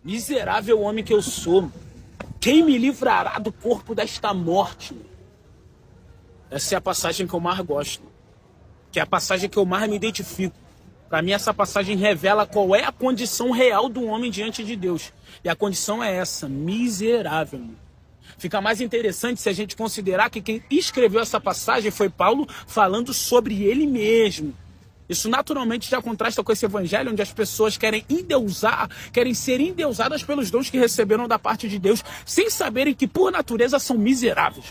Miserável homem que eu sou, quem me livrará do corpo desta morte? Essa é a passagem que eu mais gosto, que é a passagem que eu mais me identifico. Para mim, essa passagem revela qual é a condição real do homem diante de Deus. E a condição é essa, miserável. Fica mais interessante se a gente considerar que quem escreveu essa passagem foi Paulo falando sobre ele mesmo. Isso naturalmente já contrasta com esse evangelho onde as pessoas querem endeusar, querem ser endeusadas pelos dons que receberam da parte de Deus, sem saberem que por natureza são miseráveis.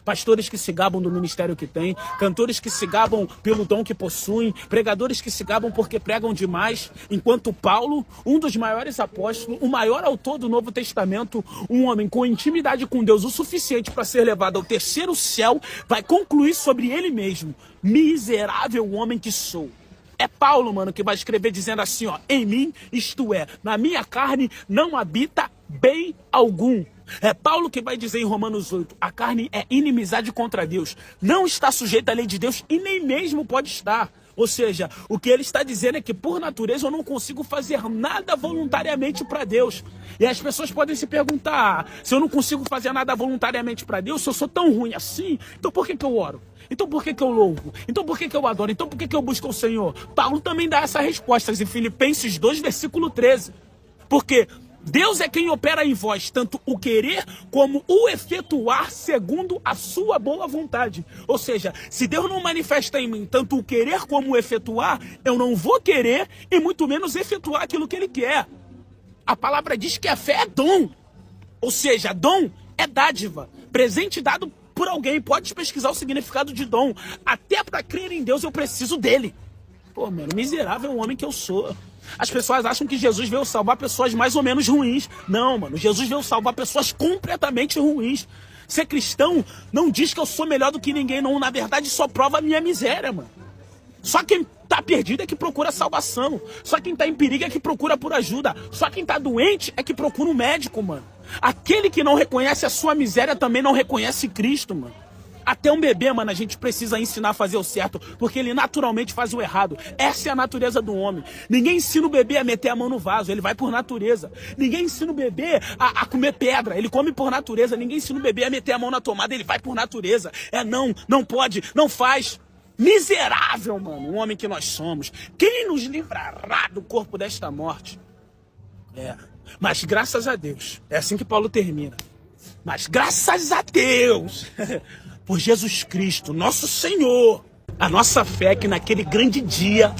Pastores que se gabam do ministério que têm, cantores que se gabam pelo dom que possuem, pregadores que se gabam porque pregam demais, enquanto Paulo, um dos maiores apóstolos, o maior autor do Novo Testamento, um homem com intimidade com Deus o suficiente para ser levado ao terceiro céu, vai concluir sobre ele mesmo: miserável homem que sou. É Paulo, mano, que vai escrever dizendo assim, ó: em mim, isto é, na minha carne, não habita bem algum. É Paulo que vai dizer em Romanos 8, a carne é inimizade contra Deus, não está sujeita à lei de Deus e nem mesmo pode estar. Ou seja, o que ele está dizendo é que por natureza eu não consigo fazer nada voluntariamente para Deus. E as pessoas podem se perguntar, se eu não consigo fazer nada voluntariamente para Deus, se eu sou tão ruim assim, então por que eu oro? Então por que eu louvo? Então por que eu adoro? Então por que eu busco o Senhor? Paulo também dá essa resposta em Filipenses 2, versículo 13. Porque Deus é quem opera em vós, tanto o querer como o efetuar segundo a sua boa vontade. Ou seja, se Deus não manifesta em mim tanto o querer como o efetuar, eu não vou querer e muito menos efetuar aquilo que Ele quer. A palavra diz que a fé é dom. Ou seja, dom é dádiva, presente dado por alguém. Pode pesquisar o significado de dom. Até para crer em Deus eu preciso dele. Pô, mano, miserável homem que eu sou. As pessoas acham que Jesus veio salvar pessoas mais ou menos ruins. Não, mano, Jesus veio salvar pessoas completamente ruins. Ser cristão não diz que eu sou melhor do que ninguém, não. Na verdade, só prova a minha miséria, mano. Só quem tá perdido é que procura salvação. Só quem tá em perigo é que procura por ajuda. Só quem tá doente é que procura um médico, mano. Aquele que não reconhece a sua miséria também não reconhece Cristo, mano. Até um bebê, mano, a gente precisa ensinar a fazer o certo, porque ele naturalmente faz o errado. Essa é a natureza do homem. Ninguém ensina o bebê a meter a mão no vaso, ele vai por natureza. Ninguém ensina o bebê a comer pedra, ele come por natureza. Ninguém ensina o bebê a meter a mão na tomada, ele vai por natureza. Não pode, não faz. Miserável, mano, o homem que nós somos. Quem nos livrará do corpo desta morte? Mas graças a Deus, é assim que Paulo termina. Mas graças a Deus, por Jesus Cristo, nosso Senhor, a nossa fé é que naquele grande dia,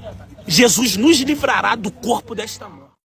Jesus nos livrará do corpo desta morte.